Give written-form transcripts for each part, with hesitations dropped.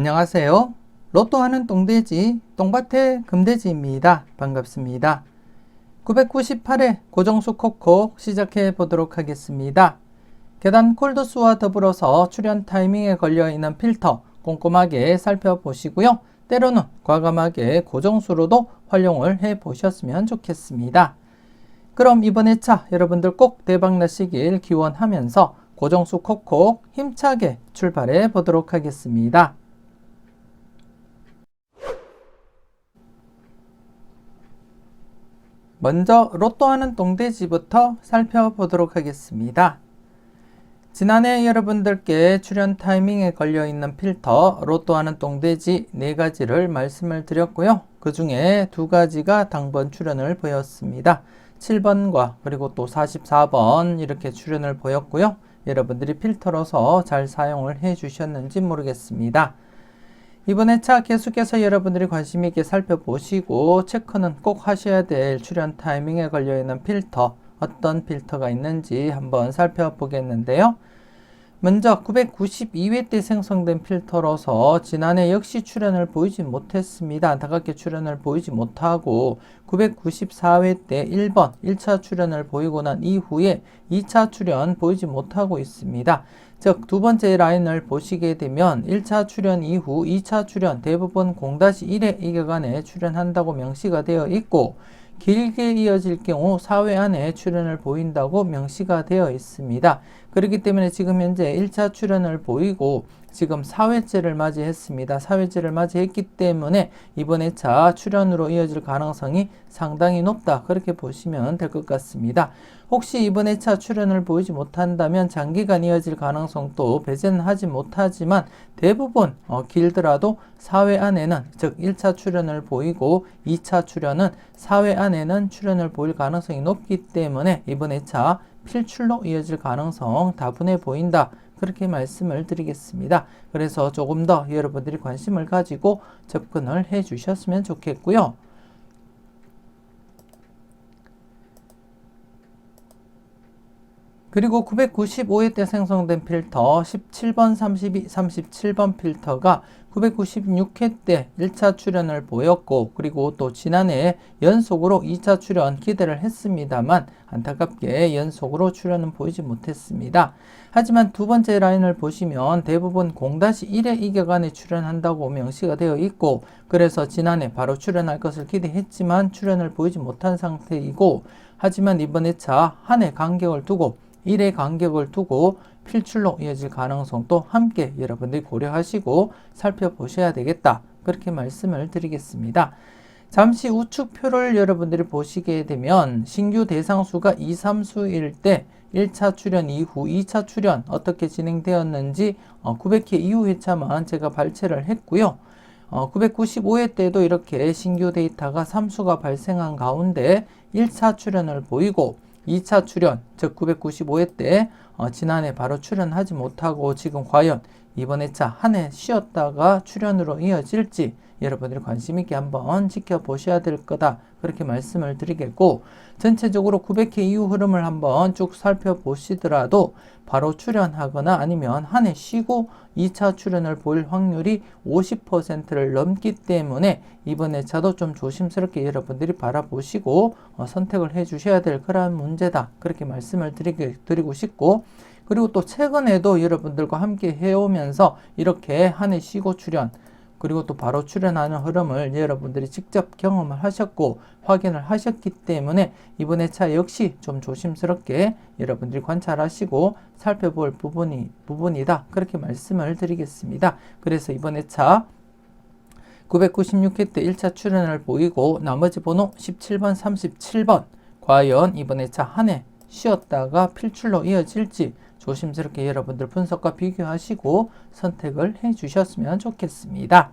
안녕하세요. 로또하는 똥돼지 똥밭의 금돼지입니다. 반갑습니다. 998회 고정수 콕콕 시작해 보도록 하겠습니다. 계단 콜드수와 더불어서 출연 타이밍에 걸려있는 필터 꼼꼼하게 살펴보시고요. 때로는 과감하게 고정수로도 활용을 해 보셨으면 좋겠습니다. 그럼 이번 회차 여러분들 꼭 대박나시길 기원하면서 고정수 콕콕 힘차게 출발해 보도록 하겠습니다. 먼저 로또하는 똥돼지부터 살펴보도록 하겠습니다. 지난해 여러분들께 출연 타이밍에 걸려있는 필터 로또하는 똥돼지 4가지를 말씀을 드렸고요. 그 중에 2가지가 당번 출연을 보였습니다. 7번과 그리고 또 44번 이렇게 출연을 보였고요. 여러분들이 필터로서 잘 사용을 해 주셨는지 모르겠습니다. 이번 회차 계속해서 여러분들이 관심 있게 살펴보시고 체크는 꼭 하셔야 될 출연 타이밍에 걸려있는 필터, 어떤 필터가 있는지 한번 살펴보겠는데요. 먼저 992회 때 생성된 필터로서 지난해 역시 출연을 보이지 못했습니다. 안타깝게 출연을 보이지 못하고 994회 때 1번 1차 출연을 보이고 난 이후에 2차 출연 보이지 못하고 있습니다. 즉, 두 번째 라인을 보시게 되면 1차 출연 이후 2차 출연 대부분 0-1회 이격안에 출연한다고 명시가 되어 있고 길게 이어질 경우 4회 안에 출연을 보인다고 명시가 되어 있습니다. 그렇기 때문에 지금 현재 1차 출연을 보이고 지금 4회째를 맞이했습니다. 4회째를 맞이했기 때문에 이번 회차 출연으로 이어질 가능성이 상당히 높다. 그렇게 보시면 될 것 같습니다. 혹시 이번 회차 출연을 보이지 못한다면 장기간 이어질 가능성도 배제는 하지 못하지만 대부분 길더라도 4회 안에는, 즉 1차 출연을 보이고 2차 출연은 4회 안에는 출연을 보일 가능성이 높기 때문에 이번 회차 필출로 이어질 가능성 다분해 보인다. 그렇게 말씀을 드리겠습니다. 그래서 조금 더 여러분들이 관심을 가지고 접근을 해 주셨으면 좋겠고요. 그리고 995회 때 생성된 필터 17번, 32, 37번 필터가 996회 때 1차 출연을 보였고 그리고 또 지난해 연속으로 2차 출연 기대를 했습니다만 안타깝게 연속으로 출연은 보이지 못했습니다. 하지만 두 번째 라인을 보시면 대부분 0-1회 이격안에 출연한다고 명시가 되어 있고 그래서 지난해 바로 출연할 것을 기대했지만 출연을 보이지 못한 상태이고 하지만 이번 회차 한 해 간격을 두고 1회 간격을 두고 필출로 이어질 가능성도 함께 여러분들이 고려하시고 살펴보셔야 되겠다. 그렇게 말씀을 드리겠습니다. 잠시 우측표를 여러분들이 보시게 되면 신규 대상수가 2, 3수일 때 1차 출연 이후 2차 출연 어떻게 진행되었는지 900회 이후 회차만 제가 발췌를 했고요. 995회 때도 이렇게 신규 데이터가 3수가 발생한 가운데 1차 출연을 보이고 2차 출연, 즉 995회 때 지난해 바로 출연하지 못하고 지금 과연 이번 회차 한 해 쉬었다가 출연으로 이어질지 여러분들이 관심 있게 한번 지켜보셔야 될 거다. 그렇게 말씀을 드리겠고 전체적으로 900회 이후 흐름을 한번 쭉 살펴보시더라도 바로 출연하거나 아니면 한 해 쉬고 2차 출연을 보일 확률이 50%를 넘기 때문에 이번 회차도 좀 조심스럽게 여러분들이 바라보시고 선택을 해 주셔야 될 그런 문제다. 그렇게 말씀을 드리고 싶고 그리고 또 최근에도 여러분들과 함께 해오면서 이렇게 한 해 쉬고 출연 그리고 또 바로 출연하는 흐름을 여러분들이 직접 경험을 하셨고 확인을 하셨기 때문에 이번 회차 역시 좀 조심스럽게 여러분들이 관찰하시고 살펴볼 부분이다. 그렇게 말씀을 드리겠습니다. 그래서 이번 회차 996회 때 1차 출연을 보이고 나머지 번호 17번, 37번 과연 이번 회차 한 해 쉬었다가 필출로 이어질지 조심스럽게 여러분들 분석과 비교하시고 선택을 해 주셨으면 좋겠습니다.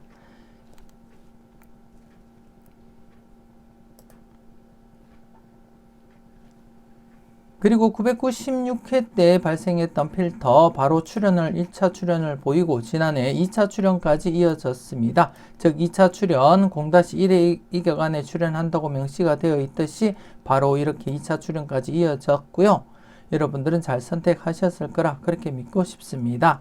그리고 996회 때 발생했던 필터 바로 출연을 1차 출연을 보이고 지난해 2차 출연까지 이어졌습니다. 즉 2차 출연 0-1회 이격안에 출연한다고 명시가 되어 있듯이 바로 이렇게 2차 출연까지 이어졌고요. 여러분들은 잘 선택하셨을 거라 그렇게 믿고 싶습니다.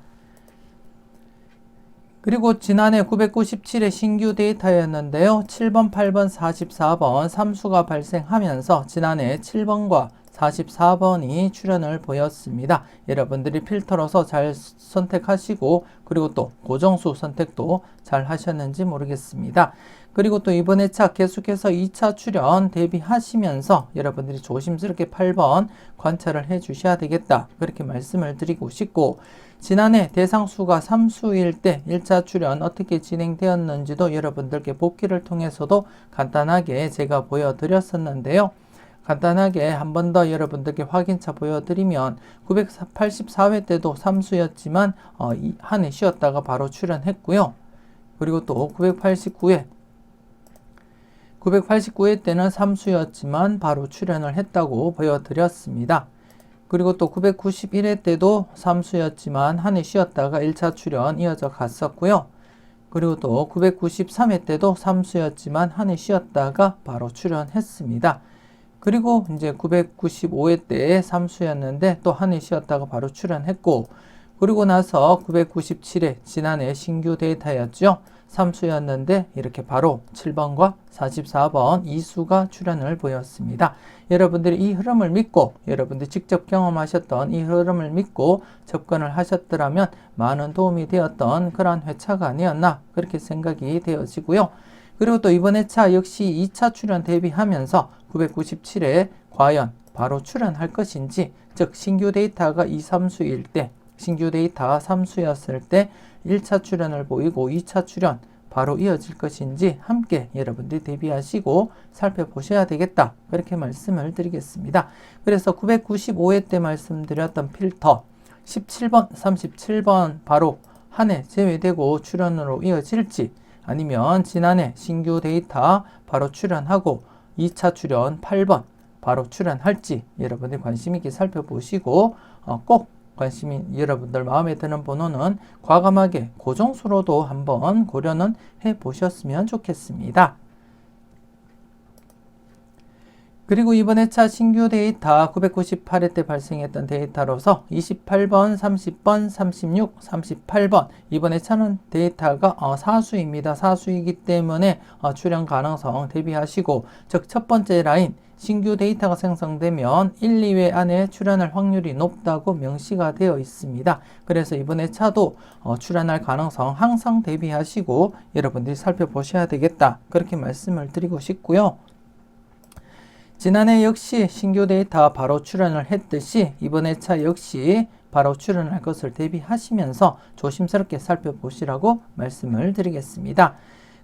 그리고 지난해 997의 신규 데이터였는데요. 7번, 8번, 44번 3수가 발생하면서 지난해 7번과 44번이 출현을 보였습니다. 여러분들이 필터로서 잘 선택하시고 그리고 또 고정수 선택도 잘 하셨는지 모르겠습니다. 그리고 또 이번 회차 계속해서 2차 출현 대비하시면서 여러분들이 조심스럽게 8번 관찰을 해 주셔야 되겠다. 그렇게 말씀을 드리고 싶고 지난해 대상수가 3수일 때 1차 출현 어떻게 진행되었는지도 여러분들께 복기를 통해서도 간단하게 제가 보여드렸었는데요. 간단하게 한 번 더 여러분들께 확인차 보여드리면 984회 때도 3수였지만 한 해 쉬었다가 바로 출현했고요. 그리고 또 989회 때는 3수였지만 바로 출현을 했다고 보여드렸습니다. 그리고 또 991회 때도 3수였지만 한 해 쉬었다가 1차 출현 이어져 갔었고요. 그리고 또 993회 때도 3수였지만 한 해 쉬었다가 바로 출현했습니다. 그리고 이제 995회 때 3수였는데 또 한 해 쉬었다가 바로 출현했고 그리고 나서 997회 지난해 신규 데이터였죠. 3수였는데 이렇게 바로 7번과 44번 2수가 출현을 보였습니다. 여러분들이 이 흐름을 믿고 여러분들이 직접 경험하셨던 이 흐름을 믿고 접근을 하셨더라면 많은 도움이 되었던 그런 회차가 아니었나 그렇게 생각이 되어지고요. 그리고 또 이번 회차 역시 2차 출현 대비하면서 997회 과연 바로 출현할 것인지 즉 신규 데이터가 2, 3수일 때 신규 데이터 3수였을 때 1차 출현을 보이고 2차 출현 바로 이어질 것인지 함께 여러분들이 대비하시고 살펴보셔야 되겠다. 그렇게 말씀을 드리겠습니다. 그래서 995회 때 말씀드렸던 필터 17번, 37번 바로 한 해 제외되고 출현으로 이어질지 아니면 지난해 신규 데이터 바로 출현하고 2차 출현 8번 바로 출현할지 여러분들이 관심 있게 살펴보시고 꼭 관심이 여러분들 마음에 드는 번호는 과감하게 고정수로도 한번 고려는 해 보셨으면 좋겠습니다. 그리고 이번 회차 신규 데이터 998회 때 발생했던 데이터로서 28번, 30번, 36, 38번 이번 회차는 데이터가 사수입니다. 사수이기 때문에 출현 가능성 대비하시고 즉 첫 번째 라인 신규 데이터가 생성되면 1, 2회 안에 출현할 확률이 높다고 명시가 되어 있습니다. 그래서 이번 회차도 출현할 가능성 항상 대비하시고 여러분들이 살펴보셔야 되겠다. 그렇게 말씀을 드리고 싶고요. 지난해 역시 신규 데이터 바로 출현을 했듯이 이번 회차 역시 바로 출현할 것을 대비하시면서 조심스럽게 살펴보시라고 말씀을 드리겠습니다.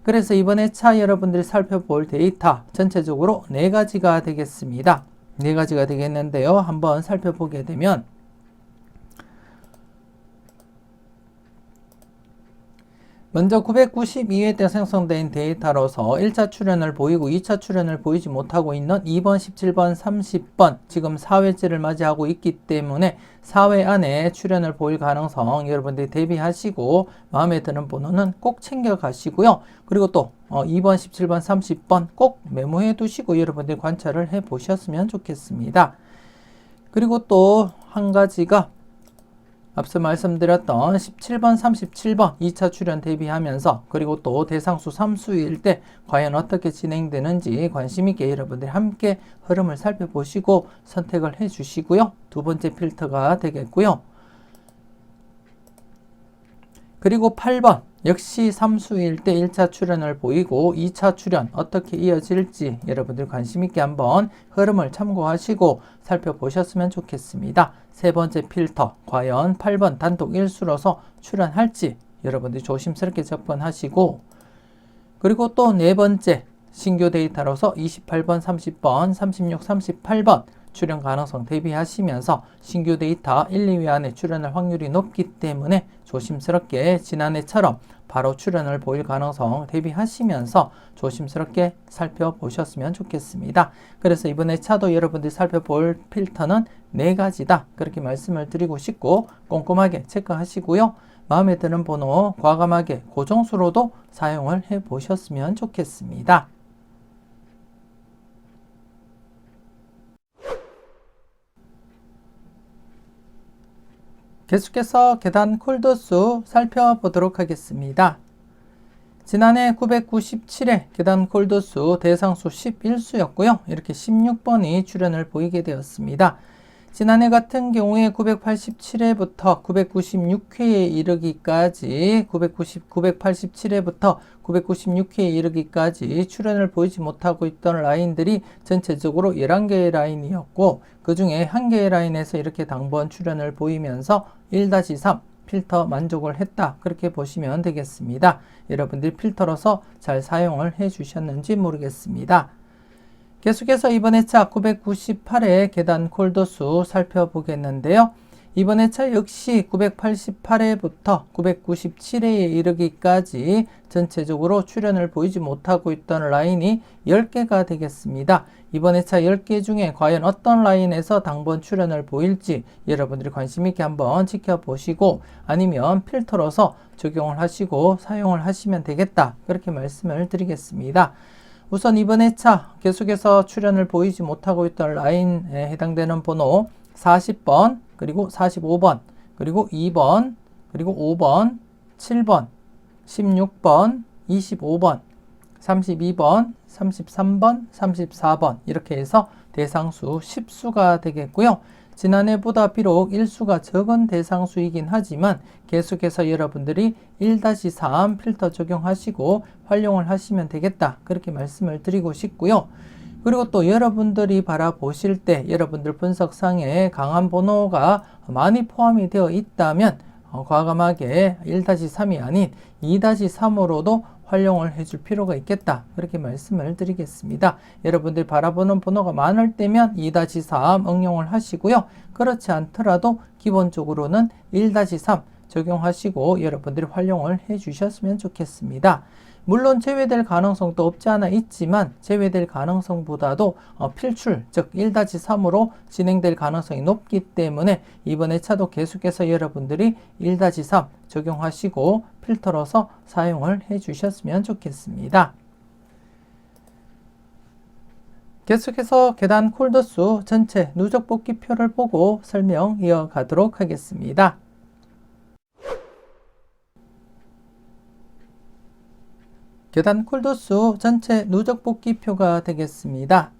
그래서 이번 회차 여러분들이 살펴볼 데이터 전체적으로 4가지가 되겠습니다. 4가지가 되겠는데요. 한번 살펴보게 되면 먼저 992회 때 생성된 데이터로서 1차 출현을 보이고 2차 출현을 보이지 못하고 있는 2번, 17번, 30번 지금 4회째를 맞이하고 있기 때문에 4회 안에 출현을 보일 가능성 여러분들이 대비하시고 마음에 드는 번호는 꼭 챙겨 가시고요. 그리고 또 2번, 17번, 30번 꼭 메모해 두시고 여러분들이 관찰을 해 보셨으면 좋겠습니다. 그리고 또 한 가지가 앞서 말씀드렸던 17번, 37번 2차 출현 대비하면서 그리고 또 대상수 3수일 때 과연 어떻게 진행되는지 관심 있게 여러분들이 함께 흐름을 살펴보시고 선택을 해 주시고요. 두 번째 필터가 되겠고요. 그리고 8번 역시 3수일 때 1차 출현을 보이고 2차 출현 어떻게 이어질지 여러분들 관심 있게 한번 흐름을 참고하시고 살펴보셨으면 좋겠습니다. 세 번째 필터 과연 8번 단독 1수로서 출현할지 여러분들이 조심스럽게 접근하시고 그리고 또 네 번째 신규 데이터로서 28번, 30번, 36, 38번 출현 가능성 대비하시면서 신규 데이터 1, 2회 안에 출현할 확률이 높기 때문에 조심스럽게 지난해처럼 바로 출현을 보일 가능성 대비하시면서 조심스럽게 살펴보셨으면 좋겠습니다. 그래서 이번 회차도 여러분들이 살펴볼 필터는 4가지다. 그렇게 말씀을 드리고 싶고 꼼꼼하게 체크하시고요. 마음에 드는 번호 과감하게 고정수로도 사용을 해 보셨으면 좋겠습니다. 계속해서 계단 콜도수 살펴보도록 하겠습니다. 지난해 997회 계단 콜도수 대상수 11수였고요. 이렇게 16번이 출현을 보이게 되었습니다. 지난해 같은 경우에 987회부터 996회에 이르기까지 987회부터 996회에 이르기까지 출현을 보이지 못하고 있던 라인들이 전체적으로 11개의 라인이었고 그 중에 1개의 라인에서 이렇게 당번 출현을 보이면서 1-3 필터 만족을 했다. 그렇게 보시면 되겠습니다. 여러분들이 필터로서 잘 사용을 해 주셨는지 모르겠습니다. 계속해서 이번 회차 998회 계단 콜도수 살펴보겠는데요. 이번 회차 역시 988회부터 997회에 이르기까지 전체적으로 출현을 보이지 못하고 있던 라인이 10개가 되겠습니다. 이번 회차 10개 중에 과연 어떤 라인에서 당번 출현을 보일지 여러분들이 관심 있게 한번 지켜보시고 아니면 필터로서 적용을 하시고 사용을 하시면 되겠다. 그렇게 말씀을 드리겠습니다. 우선 이번 회차 계속해서 출현을 보이지 못하고 있던 라인에 해당되는 번호 40번, 그리고 45번, 그리고 2번, 그리고 5번, 7번, 16번, 25번, 32번, 33번, 34번 이렇게 해서 대상수 10수가 되겠고요. 지난해보다 비록 일수가 적은 대상수이긴 하지만 계속해서 여러분들이 1-3 필터 적용하시고 활용을 하시면 되겠다. 그렇게 말씀을 드리고 싶고요. 그리고 또 여러분들이 바라보실 때 여러분들 분석상에 강한 번호가 많이 포함이 되어 있다면 과감하게 1-3이 아닌 2-3으로도 활용을 해줄 필요가 있겠다. 그렇게 말씀을 드리겠습니다. 여러분들이 바라보는 번호가 많을 때면 2-3 응용을 하시고요. 그렇지 않더라도 기본적으로는 1-3 적용하시고 여러분들이 활용을 해 주셨으면 좋겠습니다. 물론 제외될 가능성도 없지 않아 있지만 제외될 가능성보다도 필출, 즉 1-3으로 진행될 가능성이 높기 때문에 이번 회차도 계속해서 여러분들이 1-3 적용하시고 필터로서 사용을 해 주셨으면 좋겠습니다. 계속해서 계단 콜도수 전체 누적 복귀표를 보고 설명 이어가도록 하겠습니다. 계단 콜도수 전체 누적 복귀표가 되겠습니다.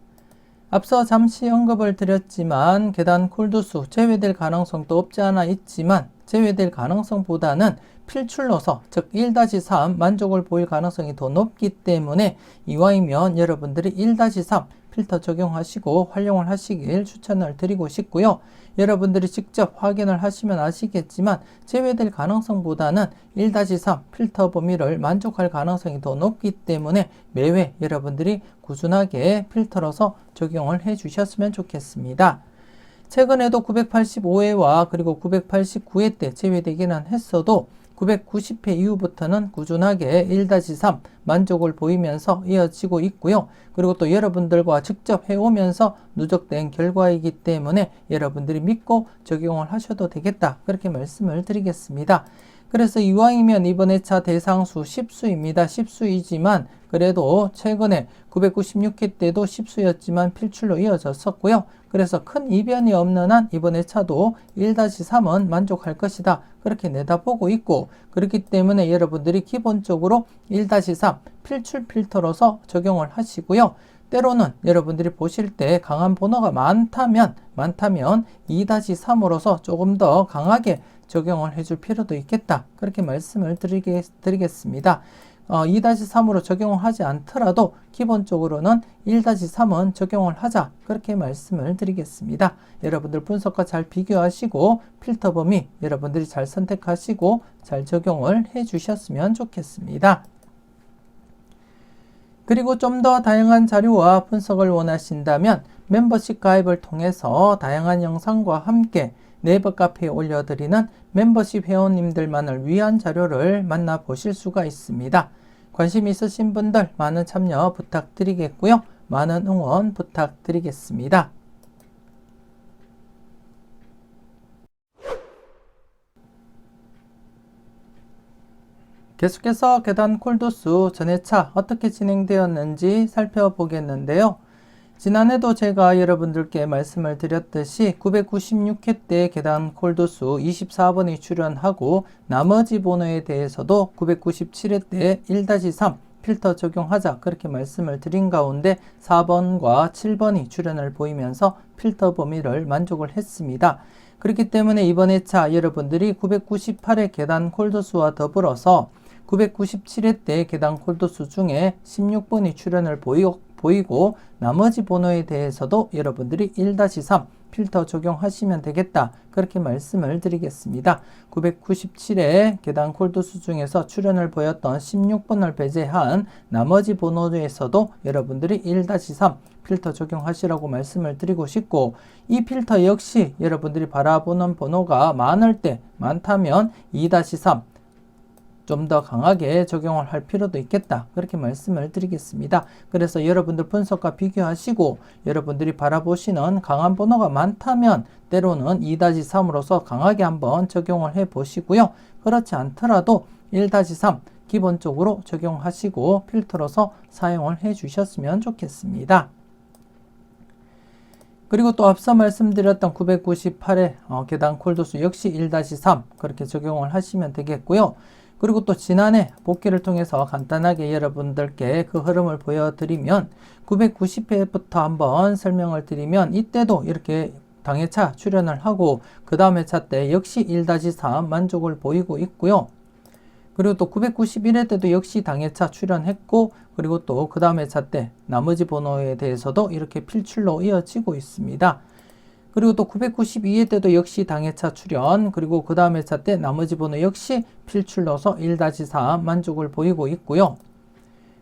앞서 잠시 언급을 드렸지만 계단 콜도수 제외될 가능성도 없지 않아 있지만 제외될 가능성보다는 필출로서 즉 1-3 만족을 보일 가능성이 더 높기 때문에 이왕이면 여러분들이 1-3 필터 적용하시고 활용을 하시길 추천을 드리고 싶고요. 여러분들이 직접 확인을 하시면 아시겠지만 제외될 가능성보다는 1-3 필터 범위를 만족할 가능성이 더 높기 때문에 매회 여러분들이 꾸준하게 필터로서 적용을 해 주셨으면 좋겠습니다. 최근에도 985회와 그리고 989회 때 제외되기는 했어도 990회 이후부터는 꾸준하게 1-3 만족을 보이면서 이어지고 있고요. 그리고 또 여러분들과 직접 해오면서 누적된 결과이기 때문에 여러분들이 믿고 적용을 하셔도 되겠다. 그렇게 말씀을 드리겠습니다. 그래서 이왕이면 이번 회차 대상수 10수입니다. 10수이지만 그래도 최근에 996회 때도 10수였지만 필출로 이어졌었고요. 그래서 큰 이변이 없는 한 이번 회차도 1-3은 만족할 것이다. 그렇게 내다보고 있고 그렇기 때문에 여러분들이 기본적으로 1-3 필출 필터로서 적용을 하시고요. 때로는 여러분들이 보실 때 강한 번호가 많다면 2-3으로서 조금 더 강하게 적용을 해줄 필요도 있겠다. 그렇게 말씀을 드리겠습니다. 2-3으로 적용을 하지 않더라도 기본적으로는 1-3은 적용을 하자. 그렇게 말씀을 드리겠습니다. 여러분들 분석과 잘 비교하시고 필터 범위 여러분들이 잘 선택하시고 잘 적용을 해 주셨으면 좋겠습니다. 그리고 좀 더 다양한 자료와 분석을 원하신다면 멤버십 가입을 통해서 다양한 영상과 함께 네이버 카페에 올려드리는 멤버십 회원님들만을 위한 자료를 만나보실 수가 있습니다. 관심 있으신 분들 많은 참여 부탁드리겠고요. 많은 응원 부탁드리겠습니다. 계속해서 계단 콜도수 전회차 어떻게 진행되었는지 살펴보겠는데요. 지난해도 제가 여러분들께 말씀을 드렸듯이 996회 때 계단 콜도수 24번이 출연하고 나머지 번호에 대해서도 997회 때 1-3 필터 적용하자 그렇게 말씀을 드린 가운데 4번과 7번이 출연을 보이면서 필터 범위를 만족을 했습니다. 그렇기 때문에 이번 회차 여러분들이 998회 계단 콜도수와 더불어서 997회 때 계단 콜도수 중에 16번이 출연을 보이고 나머지 번호에 대해서도 여러분들이 1-3 필터 적용하시면 되겠다 그렇게 말씀을 드리겠습니다. 997회 계단 콜도수 중에서 출연을 보였던 16번을 배제한 나머지 번호에서도 여러분들이 1-3 필터 적용하시라고 말씀을 드리고 싶고, 이 필터 역시 여러분들이 바라보는 번호가 많다면 2-3 좀 더 강하게 적용을 할 필요도 있겠다 그렇게 말씀을 드리겠습니다. 그래서 여러분들 분석과 비교하시고 여러분들이 바라보시는 강한 번호가 많다면 때로는 2-3으로서 강하게 한번 적용을 해 보시고요. 그렇지 않더라도 1-3 기본적으로 적용하시고 필터로서 사용을 해 주셨으면 좋겠습니다. 그리고 또 앞서 말씀드렸던 998회 계단 콜도수 역시 1-3 그렇게 적용을 하시면 되겠고요. 그리고 또 지난해 복귀를 통해서 간단하게 여러분들께 그 흐름을 보여드리면 990회부터 한번 설명을 드리면 이때도 이렇게 당회차 출연을 하고 그 다음 회차 때 역시 1-3 만족을 보이고 있고요. 그리고 또 991회 때도 역시 당회차 출연했고 그리고 또 그 다음 회차 때 나머지 번호에 대해서도 이렇게 필출로 이어지고 있습니다. 그리고 또 992회 때도 역시 당회차 출연 그리고 그 다음 회차 때 나머지 번호 역시 필출로서 1-3 만족을 보이고 있고요.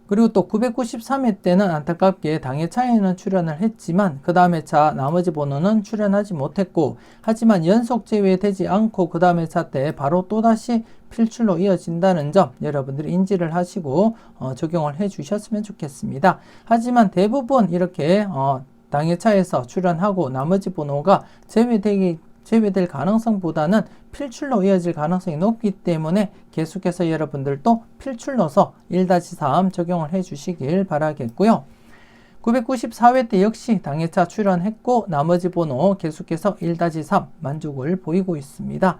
그리고 또 993회 때는 안타깝게 당회차에는 출연을 했지만 그 다음 회차 나머지 번호는 출연하지 못했고 하지만 연속 제외되지 않고 그 다음 회차 때 바로 또다시 필출로 이어진다는 점 여러분들이 인지를 하시고 적용을 해 주셨으면 좋겠습니다. 하지만 대부분 이렇게 당회차에서 출연하고 나머지 번호가 제외될 가능성보다는 필출로 이어질 가능성이 높기 때문에 계속해서 여러분들도 필출로서 1-3 적용을 해 주시길 바라겠고요. 994회 때 역시 당회차 출연했고 나머지 번호 계속해서 1-3 만족을 보이고 있습니다.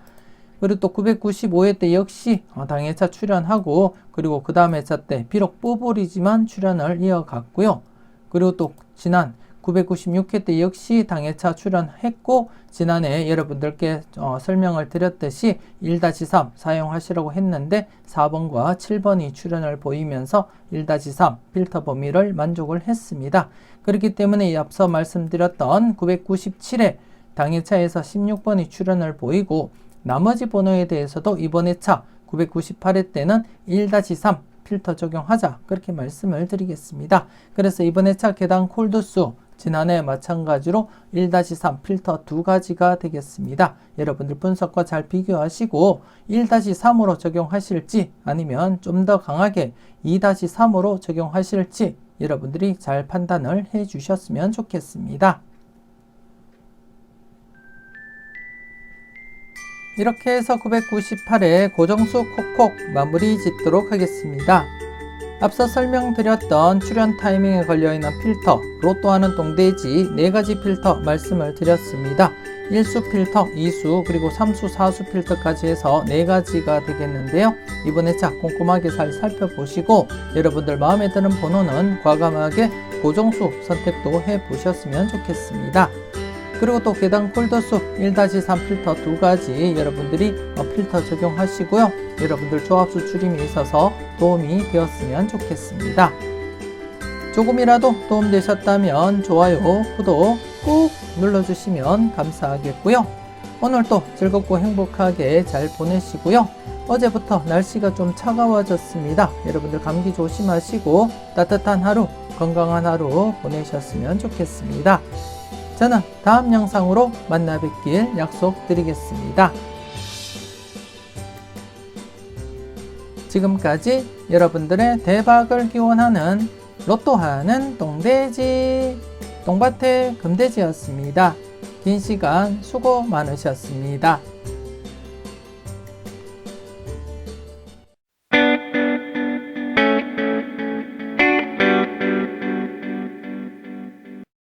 그리고 또 995회 때 역시 당회차 출연하고 그리고 그 다음 회차 때 비록 뽀뽀리지만 출연을 이어갔고요. 그리고 또 지난 996회 때 역시 당회차 출연했고 지난해 여러분들께 설명을 드렸듯이 1-3 사용하시라고 했는데 4번과 7번이 출연을 보이면서 1-3 필터 범위를 만족을 했습니다. 그렇기 때문에 앞서 말씀드렸던 997회 당회차에서 16번이 출연을 보이고 나머지 번호에 대해서도 이번 회차 998회 때는 1-3 필터 적용하자 그렇게 말씀을 드리겠습니다. 그래서 이번 회차 계단 콜도수 지난해 마찬가지로 1-3 필터 두 가지가 되겠습니다. 여러분들 분석과 잘 비교하시고 1-3으로 적용하실지 아니면 좀 더 강하게 2-3으로 적용하실지 여러분들이 잘 판단을 해 주셨으면 좋겠습니다. 이렇게 해서 998회 고정수 콕콕 마무리 짓도록 하겠습니다. 앞서 설명드렸던 출연 타이밍에 걸려있는 필터, 로또하는 똥돼지 4가지 필터 말씀을 드렸습니다. 1수 필터, 2수, 그리고 3수, 4수 필터까지 해서 4가지가 되겠는데요. 이번 회차 꼼꼼하게 잘 살펴보시고 여러분들 마음에 드는 번호는 과감하게 고정수 선택도 해보셨으면 좋겠습니다. 그리고 또 계단 콜도수 1-3 필터 두 가지 여러분들이 필터 적용하시고요. 여러분들 조합수 줄임이 있어서 도움이 되었으면 좋겠습니다. 조금이라도 도움되셨다면 좋아요, 구독 꾹 눌러주시면 감사하겠고요. 오늘도 즐겁고 행복하게 잘 보내시고요. 어제부터 날씨가 좀 차가워졌습니다. 여러분들 감기 조심하시고 따뜻한 하루, 건강한 하루 보내셨으면 좋겠습니다. 저는 다음 영상으로 만나 뵙길 약속드리겠습니다. 지금까지 여러분들의 대박을 기원하는 로또하는 똥돼지 똥밭의 금돼지였습니다. 긴 시간 수고 많으셨습니다.